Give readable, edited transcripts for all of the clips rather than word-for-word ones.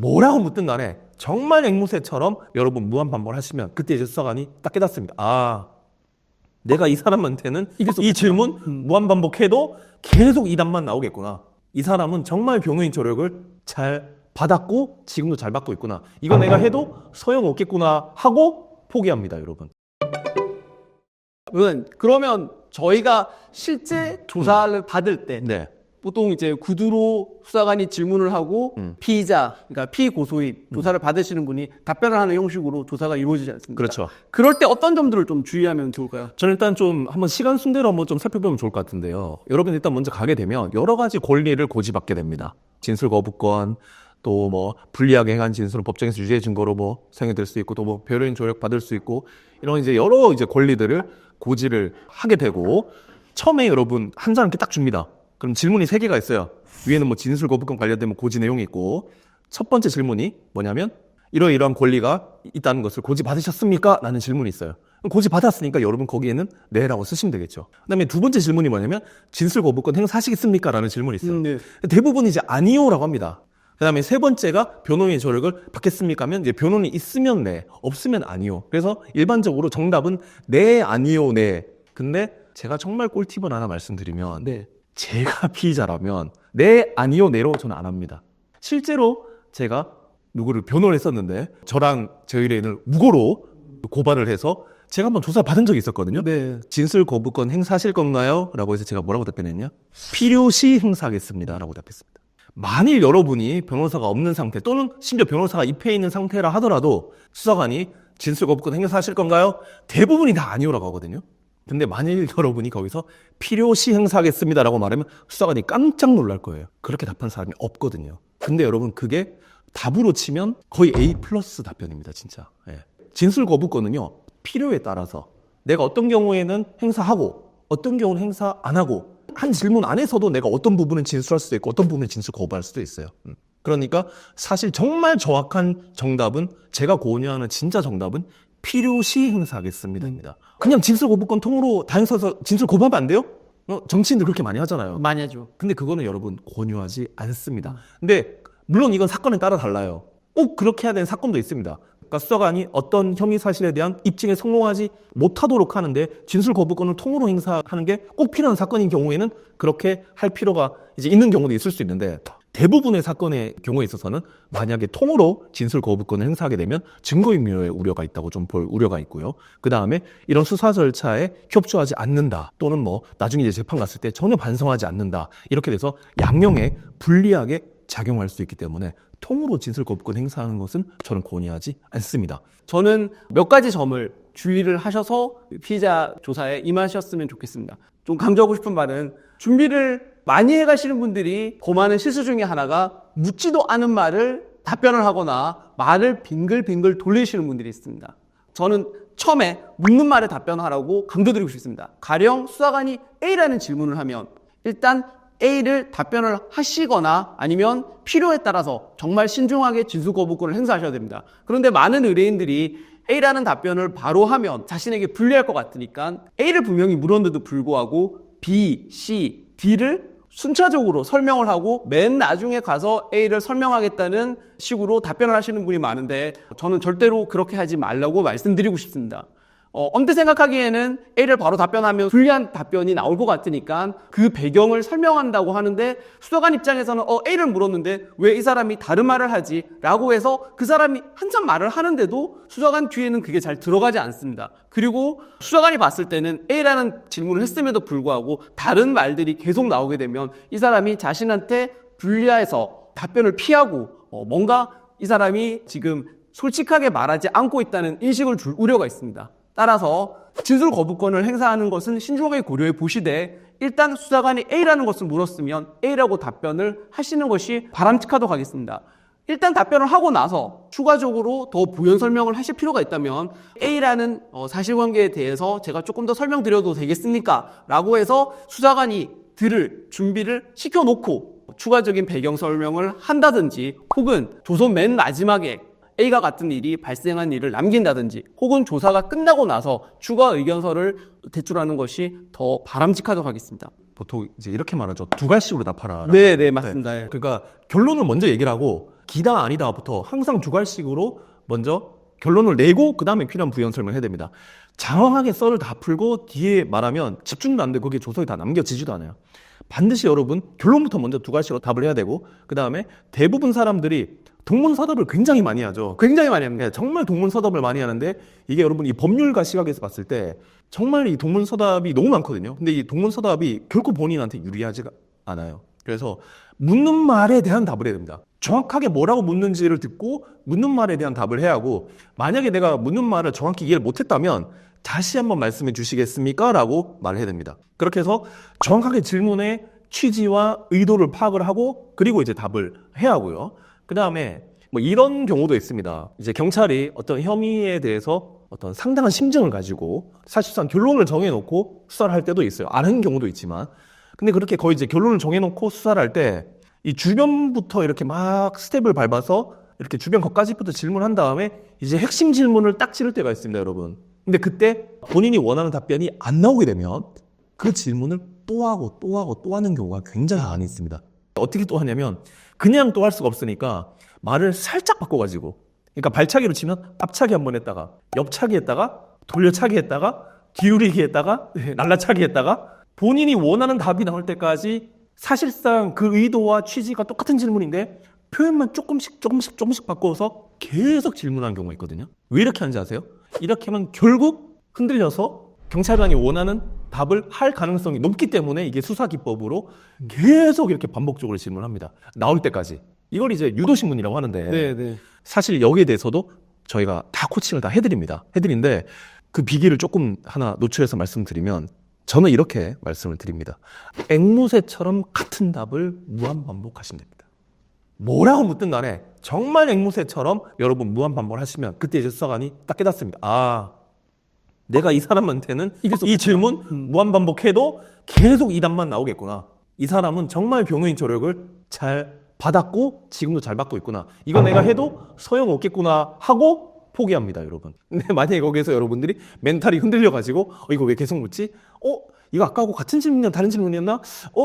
뭐라고 묻든 간에 정말 앵무새처럼 여러분 무한 반복을 하시면 그때 이제 수사관이 딱 깨닫습니다. 아, 내가 이 사람한테는 이 질문 무한 반복해도 계속 이 답만 나오겠구나. 이 사람은 정말 변호인 조력을 잘 받았고 지금도 잘 받고 있구나. 이거 내가 해도 소용없겠구나 하고 포기합니다, 여러분. 그러면 저희가 실제 조사를 받을 때 네. 보통 이제 구두로 수사관이 질문을 하고 피의자, 그러니까 피고소인 조사를 받으시는 분이 답변을 하는 형식으로 조사가 이루어지지 않습니까? 그렇죠. 그럴 때 어떤 점들을 좀 주의하면 좋을까요? 저는 일단 좀 한번 시간 순대로 한번 좀 살펴보면 좋을 것 같은데요. 여러분 일단 먼저 가게 되면 여러 가지 권리를 고지받게 됩니다. 진술 거부권, 또 뭐 불리하게 행한 진술은 법정에서 유죄 증거로 뭐 사용될 수 있고, 또 뭐 변호인 조력 받을 수 있고, 이런 이제 여러 이제 권리들을 고지를 하게 되고, 처음에 여러분 한 사람께 딱 줍니다. 그럼 질문이 3개가 있어요. 위에는 뭐 진술 거부권 관련된 뭐 고지 내용이 있고, 첫 번째 질문이 뭐냐면 이러이러한 권리가 있다는 것을 고지 받으셨습니까? 라는 질문이 있어요. 고지 받았으니까 여러분 거기에는 네라고 쓰시면 되겠죠. 그다음에 두 번째 질문이 뭐냐면 진술 거부권 행사하시겠습니까? 라는 질문이 있어요. 네. 대부분 이제 아니요라고 합니다. 그다음에 세 번째가 변호인의 조력을 받겠습니까? 하면 이제 변호인이 있으면 네, 없으면 아니요. 그래서 일반적으로 정답은 네, 아니요, 네. 근데 제가 정말 꿀팁을 하나 말씀드리면, 네. 제가 피의자라면 네, 아니요, 네로 저는 안 합니다. 실제로 제가 누구를 변호를 했었는데 저랑 저희 의뢰인을 무고로 고발을 해서 제가 한번 조사 받은 적이 있었거든요. 네. 진술 거부권 행사하실 건가요? 라고 해서 제가 뭐라고 답변했냐? 필요시 행사하겠습니다. 라고 답했습니다. 만일 여러분이 변호사가 없는 상태, 또는 심지어 변호사가 입회해 있는 상태라 하더라도 수사관이 진술 거부권 행사하실 건가요? 대부분이 다 아니오라고 하거든요. 근데 만일 여러분이 거기서 필요시 행사하겠습니다라고 말하면 수사관이 깜짝 놀랄 거예요. 그렇게 답한 사람이 없거든요. 근데 여러분 그게 답으로 치면 거의 A+ 답변입니다, 진짜. 예. 진술 거부권은요, 필요에 따라서 내가 어떤 경우에는 행사하고 어떤 경우는 행사 안 하고, 한 질문 안에서도 내가 어떤 부분은 진술할 수도 있고 어떤 부분은 진술 거부할 수도 있어요. 그러니까 사실 정말 정확한 정답은, 제가 권유하는 진짜 정답은 필요시 행사하겠습니다입니다. 그냥 진술 거부권 통으로 다 행사해서 진술 거부하면 안 돼요? 정치인들 그렇게 많이 하잖아요. 많이 하죠. 근데 그거는 여러분 권유하지 않습니다. 근데 물론 이건 사건에 따라 달라요. 꼭 그렇게 해야 되는 사건도 있습니다. 그러니까 수사관이 어떤 혐의 사실에 대한 입증에 성공하지 못하도록 하는데 진술 거부권을 통으로 행사하는 게 꼭 필요한 사건인 경우에는 그렇게 할 필요가 이제 있는 경우도 있을 수 있는데, 대부분의 사건의 경우에 있어서는 만약에 통으로 진술 거부권을 행사하게 되면 증거인멸의 우려가 있다고 좀 볼 우려가 있고요. 그 다음에 이런 수사 절차에 협조하지 않는다, 또는 뭐 나중에 이제 재판 갔을 때 전혀 반성하지 않는다, 이렇게 돼서 양형에 불리하게 작용할 수 있기 때문에 통으로 진술 거부권 행사하는 것은 저는 권유하지 않습니다. 저는 몇 가지 점을 주의를 하셔서 피의자 조사에 임하셨으면 좋겠습니다. 좀 강조하고 싶은 말은, 준비를 많이 해가시는 분들이 범하는 실수 중에 하나가 묻지도 않은 말을 답변을 하거나 말을 빙글빙글 돌리시는 분들이 있습니다. 저는 처음에 묻는 말에 답변하라고 강조드리고 싶습니다. 가령 수사관이 A라는 질문을 하면 일단 A를 답변을 하시거나 아니면 필요에 따라서 정말 신중하게 진술 거부권을 행사하셔야 됩니다. 그런데 많은 의뢰인들이 A라는 답변을 바로 하면 자신에게 불리할 것 같으니까 A를 분명히 물었는데도 불구하고 B, C, D를 순차적으로 설명을 하고 맨 나중에 가서 A를 설명하겠다는 식으로 답변을 하시는 분이 많은데, 저는 절대로 그렇게 하지 말라고 말씀드리고 싶습니다. 언뜻 생각하기에는 A를 바로 답변하면 불리한 답변이 나올 것 같으니까 그 배경을 설명한다고 하는데, 수사관 입장에서는 A를 물었는데 왜 이 사람이 다른 말을 하지? 라고 해서 그 사람이 한참 말을 하는데도 수사관 귀에는 그게 잘 들어가지 않습니다. 그리고 수사관이 봤을 때는 A라는 질문을 했음에도 불구하고 다른 말들이 계속 나오게 되면 이 사람이 자신한테 불리해서 답변을 피하고 뭔가 이 사람이 지금 솔직하게 말하지 않고 있다는 인식을 줄 우려가 있습니다. 따라서 진술 거부권을 행사하는 것은 신중하게 고려해 보시되, 일단 수사관이 A라는 것을 물었으면 A라고 답변을 하시는 것이 바람직하도록 하겠습니다. 일단 답변을 하고 나서 추가적으로 더 부연 설명을 하실 필요가 있다면 A라는 사실관계에 대해서 제가 조금 더 설명드려도 되겠습니까? 라고 해서 수사관이 들을 준비를 시켜놓고 추가적인 배경 설명을 한다든지, 혹은 조선 맨 마지막에 A가 같은 일이 발생한 일을 남긴다든지, 혹은 조사가 끝나고 나서 추가 의견서를 제출하는 것이 더 바람직하도록 하겠습니다. 보통 이제 이렇게 말하죠. 두 갈씩으로 답하라. 네, 맞습니다. 그러니까 결론을 먼저 얘기를 하고 기다 아니다부터 항상 주관식으로 먼저 결론을 내고 그 다음에 필요한 부연 설명을 해야 됩니다. 장황하게 썰을 다 풀고 뒤에 말하면 집중도 안 되고 그게 조서에 다 남겨지지도 않아요. 반드시 여러분 결론부터 먼저 두 가지로 답을 해야 되고 그 다음에 대부분 사람들이 동문서답을 굉장히 많이 하죠. 굉장히 많이 합니다. 네, 정말 동문서답을 많이 하는데 이게 여러분 이 법률가 시각에서 봤을 때 정말 이 동문서답이 너무 많거든요. 근데 이 동문서답이 결코 본인한테 유리하지가 않아요. 그래서 묻는 말에 대한 답을 해야 됩니다. 정확하게 뭐라고 묻는지를 듣고 묻는 말에 대한 답을 해야 하고 만약에 내가 묻는 말을 정확히 이해를 못했다면 다시 한번 말씀해 주시겠습니까? 라고 말을 해야 됩니다. 그렇게 해서 정확하게 질문의 취지와 의도를 파악을 하고 그리고 이제 답을 해야 하고요. 그 다음에 뭐 이런 경우도 있습니다. 이제 경찰이 어떤 혐의에 대해서 어떤 상당한 심증을 가지고 사실상 결론을 정해놓고 수사를 할 때도 있어요. 아는 경우도 있지만. 근데 그렇게 거의 이제 결론을 정해놓고 수사를 할 때 이 주변부터 이렇게 막 스텝을 밟아서 이렇게 주변 것까지부터 질문한 다음에 이제 핵심 질문을 딱 찌를 때가 있습니다, 여러분. 근데 그때 본인이 원하는 답변이 안 나오게 되면 그 질문을 또 하고 또 하고 또 하는 경우가 굉장히 많이 있습니다. 어떻게 또 하냐면 그냥 또 할 수가 없으니까 말을 살짝 바꿔가지고 그러니까 발차기로 치면 앞차기 한번 했다가 옆차기 했다가 돌려차기 했다가 기울이기 했다가 날라차기 했다가 본인이 원하는 답이 나올 때까지 사실상 그 의도와 취지가 똑같은 질문인데 표현만 조금씩 바꿔서 계속 질문하는 경우가 있거든요. 왜 이렇게 하는지 아세요? 이렇게 하면 결국 흔들려서 경찰관이 원하는 답을 할 가능성이 높기 때문에 이게 수사기법으로 계속 이렇게 반복적으로 질문합니다. 나올 때까지. 이걸 이제 유도신문이라고 하는데 네. 사실 여기에 대해서도 저희가 다 코칭을 다 해드립니다. 해드리는데 그 비기를 조금 하나 노출해서 말씀드리면 저는 이렇게 말씀을 드립니다. 앵무새처럼 같은 답을 무한 반복하시면 됩니다. 뭐라고 묻든 간에 정말 앵무새처럼 여러분 무한 반복을 하시면 그때 이제 수사관이 딱 깨닫습니다. 아, 내가 이 사람한테는 이 질문 무한 반복해도 계속 이 답만 나오겠구나. 이 사람은 정말 변호인 조력을 잘 받았고 지금도 잘 받고 있구나. 이거 내가 해도 소용없겠구나 하고 포기합니다, 여러분. 근데 만약에 거기에서 여러분들이 멘탈이 흔들려가지고 이거 왜 계속 묻지? 이거 아까하고 같은 질문이나 다른 질문이었나?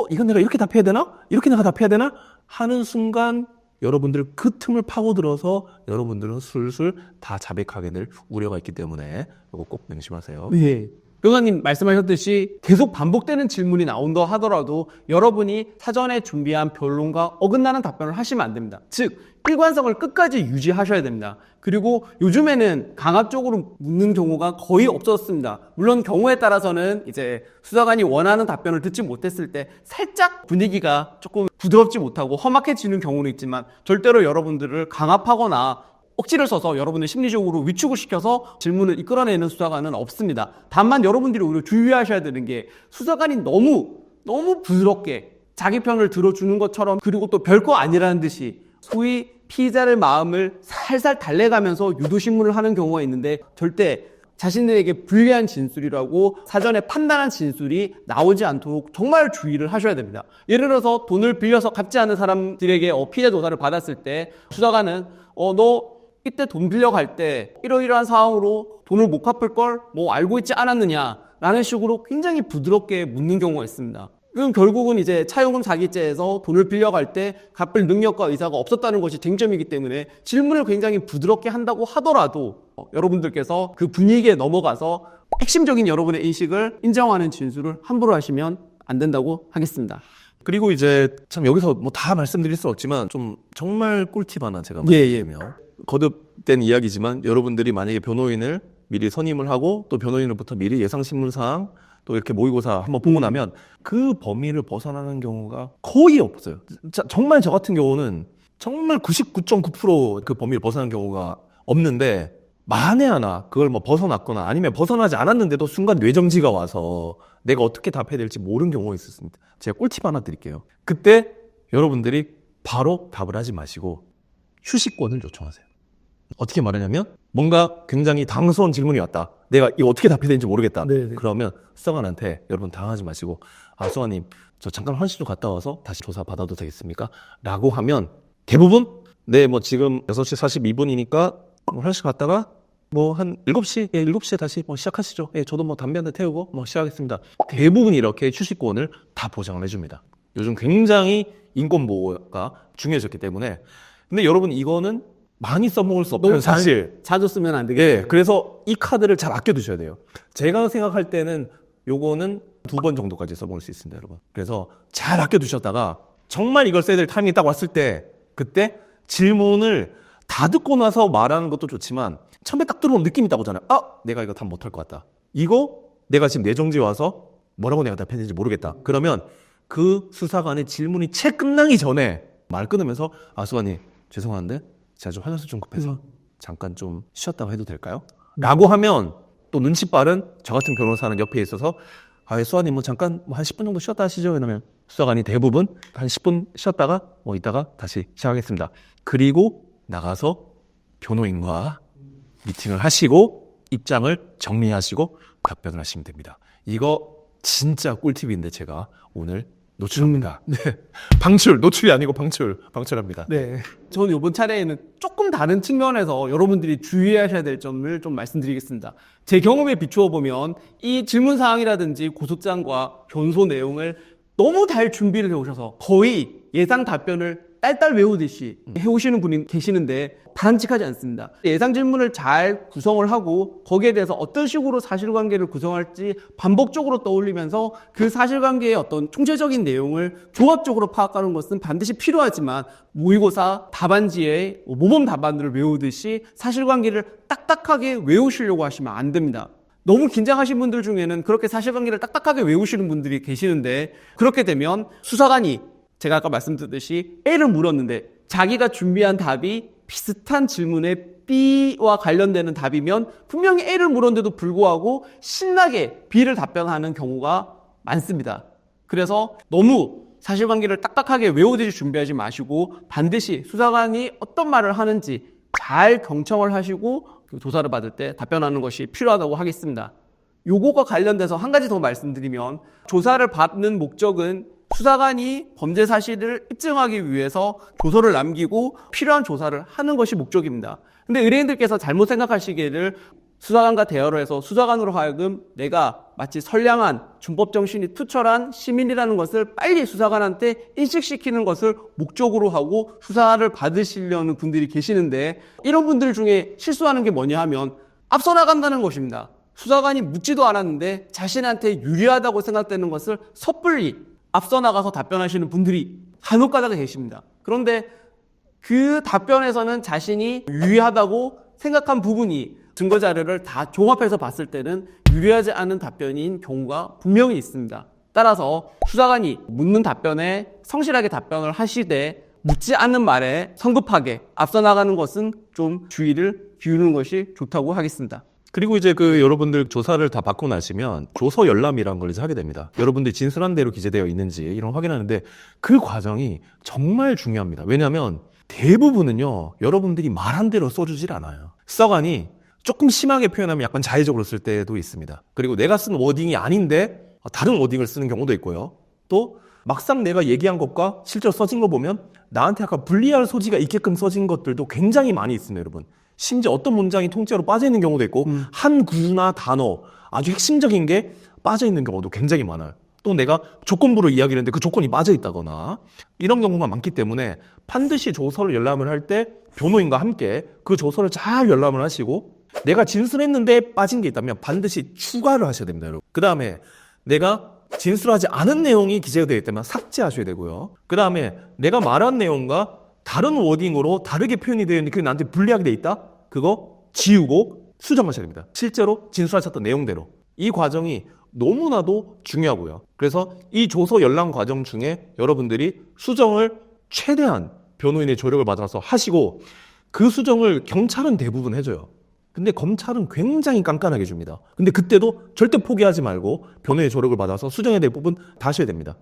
이건 내가 이렇게 답해야 되나? 이렇게 내가 답해야 되나? 하는 순간 여러분들 그 틈을 파고들어서 여러분들은 술술 다 자백하게 될 우려가 있기 때문에 이거 꼭 명심하세요. 예. 변호사님 말씀하셨듯이 계속 반복되는 질문이 나온다 하더라도 여러분이 사전에 준비한 변론과 어긋나는 답변을 하시면 안 됩니다. 즉 일관성을 끝까지 유지하셔야 됩니다. 그리고 요즘에는 강압적으로 묻는 경우가 거의 없었습니다. 물론 경우에 따라서는 이제 수사관이 원하는 답변을 듣지 못했을 때 살짝 분위기가 조금 부드럽지 못하고 험악해지는 경우는 있지만 절대로 여러분들을 강압하거나 억지를 써서 여러분을 심리적으로 위축을 시켜서 질문을 이끌어내는 수사관은 없습니다. 다만 여러분들이 오히려 주의하셔야 되는 게 수사관이 너무 부드럽게 자기 편을 들어주는 것처럼 그리고 또 별거 아니라는 듯이 소위 피의자의 마음을 살살 달래가면서 유도신문을 하는 경우가 있는데 절대 자신들에게 불리한 진술이라고 사전에 판단한 진술이 나오지 않도록 정말 주의를 하셔야 됩니다. 예를 들어서 돈을 빌려서 갚지 않은 사람들에게 피의자 조사를 받았을 때 수사관은 너 이때 돈 빌려갈 때 이러이러한 상황으로 돈을 못 갚을 걸 뭐 알고 있지 않았느냐 라는 식으로 굉장히 부드럽게 묻는 경우가 있습니다. 그럼 결국은 이제 차용금 사기죄에서 돈을 빌려갈 때 갚을 능력과 의사가 없었다는 것이 쟁점이기 때문에 질문을 굉장히 부드럽게 한다고 하더라도 여러분들께서 그 분위기에 넘어가서 핵심적인 여러분의 인식을 인정하는 진술을 함부로 하시면 안 된다고 하겠습니다. 그리고 이제 참 여기서 뭐 다 말씀드릴 수 없지만 좀 정말 꿀팁 하나 제가 말씀드리면 거듭된 이야기지만 여러분들이 만약에 변호인을 미리 선임을 하고 또 변호인으로부터 미리 예상신문사항 또 이렇게 모의고사 한번 보고 나면 그 범위를 벗어나는 경우가 거의 없어요. 정말 저 같은 경우는 정말 99.9% 그 범위를 벗어나는 경우가 없는데 만에 하나 그걸 뭐 벗어났거나 아니면 벗어나지 않았는데도 순간 뇌정지가 와서 내가 어떻게 답해야 될지 모르는 경우가 있었습니다. 제가 꿀팁 하나 드릴게요. 그때 여러분들이 바로 답을 하지 마시고 휴식권을 요청하세요. 어떻게 말하냐면 뭔가 굉장히 당스러운 질문이 왔다. 내가 이거 어떻게 답해야 되는지 모르겠다. 네네. 그러면 수사관한테 여러분 당하지 마시고 수사관님 저 잠깐 화장실 좀 갔다 와서 다시 조사 받아도 되겠습니까? 라고 하면 대부분 네 뭐 지금 6시 42분이니까 화장실 갔다가 뭐 한 7시 7시에 다시 뭐 시작하시죠. 저도 뭐 담배 한 대 태우고 뭐 시작하겠습니다. 대부분 이렇게 휴식권을 다 보장을 해줍니다. 요즘 굉장히 인권보호가 중요해졌기 때문에 근데 여러분 이거는 많이 써먹을 수 없어요. 너무 사실. 자주 쓰면 안 되겠죠. 예, 그래서 이 카드를 잘 아껴두셔야 돼요. 제가 생각할 때는 요거는 2번 정도까지 써먹을 수 있습니다, 여러분. 그래서 잘 아껴두셨다가 정말 이걸 써야 될 타이밍이 딱 왔을 때 그때 질문을 다 듣고 나서 말하는 것도 좋지만 처음에 딱 들어오는 느낌이 딱 오잖아요. 아, 내가 이거 답 못할 것 같다. 이거 내가 지금 내정지에 와서 뭐라고 내가 답했는지 모르겠다. 그러면 그 수사관의 질문이 채 끝나기 전에 말 끊으면서 아, 수관님 죄송한데 제가 좀 화장실 좀 급해서 잠깐 좀 쉬었다가 해도 될까요? 라고 하면 또 눈치 빠른 저 같은 변호사는 옆에 있어서 아, 수관님 뭐 잠깐 뭐 한 10분 정도 쉬었다 하시죠? 이러면 수사관이 대부분 한 10분 쉬었다가 뭐 이따가 다시 시작하겠습니다. 그리고 나가서 변호인과 미팅을 하시고 입장을 정리하시고 답변을 하시면 됩니다. 이거 진짜 꿀팁인데 제가 오늘 노출합니다. 네. 방출, 노출이 아니고 방출합니다. 네. 저는 이번 차례에는 조금 다른 측면에서 여러분들이 주의하셔야 될 점을 좀 말씀드리겠습니다. 제 경험에 비추어 보면 이 질문 사항이라든지 고소장과 변소 내용을 너무 잘 준비를 해 오셔서 거의 예상 답변을 딸딸 외우듯이 해오시는 분이 계시는데 바람직하지 않습니다. 예상 질문을 잘 구성을 하고 거기에 대해서 어떤 식으로 사실관계를 구성할지 반복적으로 떠올리면서 그 사실관계의 어떤 총체적인 내용을 종합적으로 파악하는 것은 반드시 필요하지만 모의고사 답안지에 모범 답안들을 외우듯이 사실관계를 딱딱하게 외우시려고 하시면 안 됩니다. 너무 긴장하신 분들 중에는 그렇게 사실관계를 딱딱하게 외우시는 분들이 계시는데 그렇게 되면 수사관이 제가 아까 말씀드렸듯이 A를 물었는데 자기가 준비한 답이 비슷한 질문에 B와 관련되는 답이면 분명히 A를 물었는데도 불구하고 신나게 B를 답변하는 경우가 많습니다. 그래서 너무 사실관계를 딱딱하게 외우듯이 준비하지 마시고 반드시 수사관이 어떤 말을 하는지 잘 경청을 하시고 조사를 받을 때 답변하는 것이 필요하다고 하겠습니다. 요거가 관련돼서 한 가지 더 말씀드리면 조사를 받는 목적은 수사관이 범죄 사실을 입증하기 위해서 조서를 남기고 필요한 조사를 하는 것이 목적입니다. 근데 의뢰인들께서 잘못 생각하시기를 수사관과 대화를 해서 수사관으로 하여금 내가 마치 선량한 준법 정신이 투철한 시민이라는 것을 빨리 수사관한테 인식시키는 것을 목적으로 하고 수사를 받으시려는 분들이 계시는데 이런 분들 중에 실수하는 게 뭐냐 하면 앞서 나간다는 것입니다. 수사관이 묻지도 않았는데 자신한테 유리하다고 생각되는 것을 섣불리 앞서 나가서 답변하시는 분들이 간혹 가다가 계십니다. 그런데 그 답변에서는 자신이 유리하다고 생각한 부분이 증거 자료를 다 종합해서 봤을 때는 유리하지 않은 답변인 경우가 분명히 있습니다. 따라서 수사관이 묻는 답변에 성실하게 답변을 하시되 묻지 않는 말에 성급하게 앞서 나가는 것은 좀 주의를 기울이는 것이 좋다고 하겠습니다. 그리고 이제 여러분들 조사를 다 받고 나시면 조서 열람이라는 걸 이제 하게 됩니다. 여러분들이 진술한 대로 기재되어 있는지 이런 거 확인하는데 그 과정이 정말 중요합니다. 왜냐하면 대부분은요, 여러분들이 말한 대로 써주질 않아요. 수사관이 조금 심하게 표현하면 약간 자의적으로 쓸 때도 있습니다. 그리고 내가 쓴 워딩이 아닌데 다른 워딩을 쓰는 경우도 있고요. 또 막상 내가 얘기한 것과 실제로 써진 거 보면 나한테 약간 불리할 소지가 있게끔 써진 것들도 굉장히 많이 있습니다, 여러분. 심지어 어떤 문장이 통째로 빠져있는 경우도 있고 한 구나 단어 아주 핵심적인 게 빠져있는 경우도 굉장히 많아요. 또 내가 조건부로 이야기를 했는데 그 조건이 빠져있다거나 이런 경우가 많기 때문에 반드시 조서를 열람을 할 때 변호인과 함께 그 조서를 잘 열람을 하시고 내가 진술했는데 빠진 게 있다면 반드시 추가를 하셔야 됩니다, 여러분. 그 다음에 내가 진술하지 않은 내용이 기재가 되어 있다면 삭제하셔야 되고요. 그 다음에 내가 말한 내용과 다른 워딩으로 다르게 표현이 되어 있는데 그게 나한테 불리하게 돼 있다? 그거 지우고 수정하셔야 됩니다. 실제로 진술하셨던 내용대로. 이 과정이 너무나도 중요하고요. 그래서 이 조서 열람 과정 중에 여러분들이 수정을 최대한 변호인의 조력을 받아서 하시고 그 수정을 경찰은 대부분 해줘요. 근데 검찰은 굉장히 깐깐하게 줍니다. 근데 그때도 절대 포기하지 말고 변호인의 조력을 받아서 수정해야 될 부분 다 하셔야 됩니다.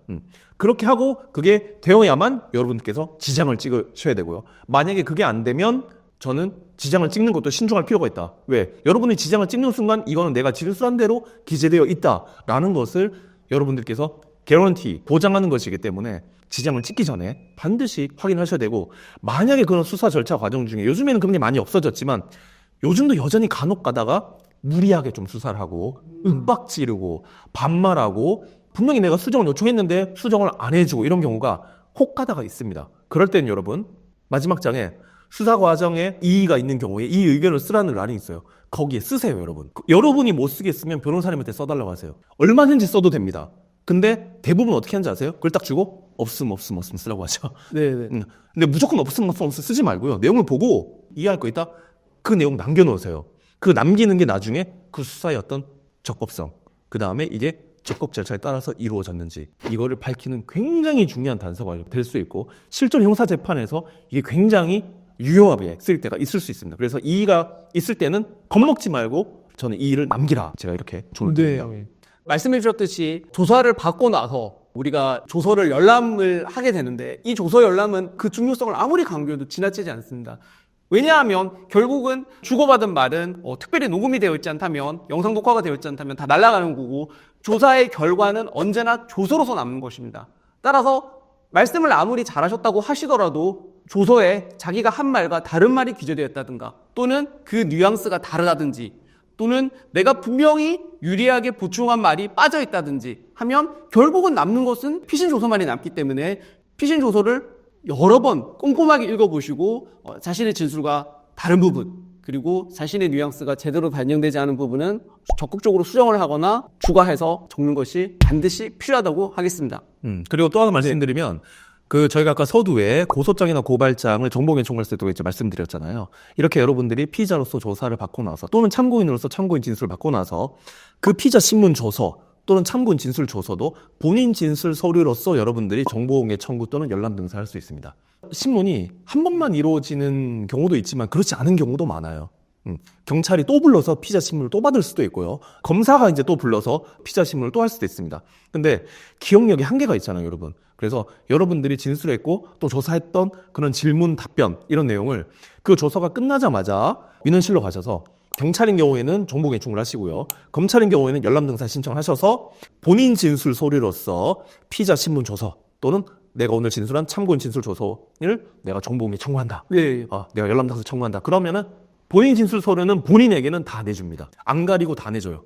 그렇게 하고 그게 되어야만 여러분께서 지장을 찍으셔야 되고요. 만약에 그게 안 되면 저는 지장을 찍는 것도 신중할 필요가 있다. 왜? 여러분이 지장을 찍는 순간 이거는 내가 진술한 대로 기재되어 있다라는 것을 여러분들께서 개런티, 보장하는 것이기 때문에 지장을 찍기 전에 반드시 확인하셔야 되고 만약에 그런 수사 절차 과정 중에 요즘에는 그런 게 많이 없어졌지만 요즘도 여전히 간혹 가다가 무리하게 좀 수사를 하고 윽박 지르고 반말하고 분명히 내가 수정을 요청했는데 수정을 안 해주고 이런 경우가 혹 가다가 있습니다. 그럴 때는 여러분 마지막 장에 수사 과정에 이의가 있는 경우에 이 의견을 쓰라는 란이 있어요. 거기에 쓰세요, 여러분. 여러분이 못 쓰겠으면 변호사님한테 써달라고 하세요. 얼마든지 써도 됩니다. 근데 대부분 어떻게 하는지 아세요? 그걸 딱 주고 없음 쓰라고 하죠. 네네. 근데 무조건 없음 쓰지 말고요. 내용을 보고 이해할 거 있다? 그 내용 남겨놓으세요. 그 남기는 게 나중에 그 수사의 어떤 적법성, 그 다음에 이게 적법 절차에 따라서 이루어졌는지 이거를 밝히는 굉장히 중요한 단서가 될 수 있고 실존 형사재판에서 이게 굉장히 유용하게 쓰일 때가 있을 수 있습니다. 그래서 이의가 있을 때는 겁먹지 말고 저는 이의를 남기라. 제가 이렇게 조언을 드립니다. 말씀해 주셨듯이 조사를 받고 나서 우리가 조서를 열람을 하게 되는데 이 조서 열람은 그 중요성을 아무리 강조해도 지나치지 않습니다. 왜냐하면 결국은 주고받은 말은 특별히 녹음이 되어 있지 않다면 영상 녹화가 되어 있지 않다면 다 날아가는 거고 조사의 결과는 언제나 조서로서 남는 것입니다. 따라서 말씀을 아무리 잘하셨다고 하시더라도 조서에 자기가 한 말과 다른 말이 기재되어 있다든가 또는 그 뉘앙스가 다르다든지 또는 내가 분명히 유리하게 보충한 말이 빠져 있다든지 하면 결국은 남는 것은 피신 조서만이 남기 때문에 피신 조서를 여러 번 꼼꼼하게 읽어보시고 자신의 진술과 다른 부분 그리고 자신의 뉘앙스가 제대로 반영되지 않은 부분은 적극적으로 수정을 하거나 추가해서 적는 것이 반드시 필요하다고 하겠습니다. 그리고 또 하나 말씀드리면 저희가 아까 서두에 고소장이나 고발장을 정보개인 총괄할 때도 이제 말씀드렸잖아요. 이렇게 여러분들이 피의자로서 조사를 받고 나서 또는 참고인으로서 참고인 진술을 받고 나서 그 피의자 신문 조서 또는 참고인 진술 조서도 본인 진술 서류로서 여러분들이 정보공개 청구 또는 열람 등사할 수 있습니다. 신문이 한 번만 이루어지는 경우도 있지만 그렇지 않은 경우도 많아요. 경찰이 또 불러서 피의자 신문을 또 받을 수도 있고요. 검사가 이제 또 불러서 피의자 신문을 또 할 수도 있습니다. 근데 기억력이 한계가 있잖아요, 여러분. 그래서 여러분들이 진술했고 또 조사했던 그런 질문, 답변 이런 내용을 그 조사가 끝나자마자 민원실로 가셔서 경찰인 경우에는 정보 개청을 하시고요. 검찰인 경우에는 열람 등사 신청하셔서 본인 진술 서류로서 피의자 신문 조서 또는 내가 오늘 진술한 참고인 진술 조서를 내가 정보공개 청구한다. 네. 내가 열람 등사 청구한다. 그러면은 본인 진술 서류는 본인에게는 다 내줍니다. 안 가리고 다 내줘요.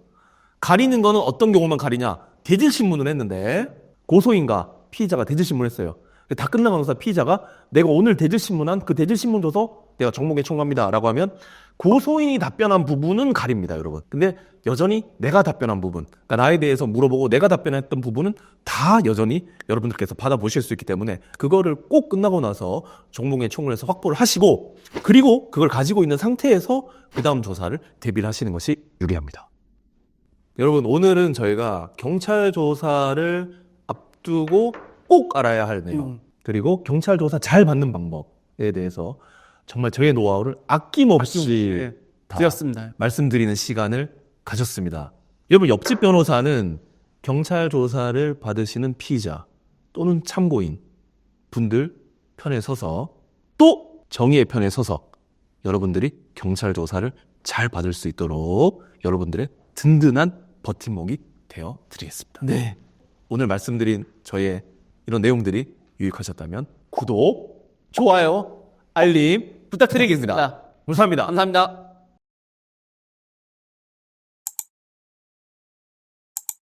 가리는 거는 어떤 경우만 가리냐? 대질 신문을 했는데 고소인과 피의자가 대질 신문을 했어요. 다 끝나고 나서 피의자가 내가 오늘 대질 신문한 그 대질 신문 조서 내가 정보공개 청구합니다 라고 하면 고소인이 답변한 부분은 가립니다, 여러분. 근데 여전히 내가 답변한 부분, 그러니까 나에 대해서 물어보고 내가 답변했던 부분은 다 여전히 여러분들께서 받아보실 수 있기 때문에 그거를 꼭 끝나고 나서 정보공개 청구를 해서 확보를 하시고 그리고 그걸 가지고 있는 상태에서 그 다음 조사를 대비를 하시는 것이 유리합니다. 여러분, 오늘은 저희가 경찰 조사를 앞두고 꼭 알아야 할 내용 그리고 경찰 조사 잘 받는 방법에 대해서 정말 저의 노하우를 아낌없이 다 드렸습니다. 말씀드리는 시간을 가졌습니다. 여러분, 옆집 변호사는 경찰 조사를 받으시는 피의자 또는 참고인 분들 편에 서서 또 정의의 편에 서서 여러분들이 경찰 조사를 잘 받을 수 있도록 여러분들의 든든한 버팀목이 되어 드리겠습니다. 네. 오늘 말씀드린 저의 이런 내용들이 유익하셨다면 구독, 좋아요. 알림 부탁드리겠습니다. 감사합니다. 감사합니다.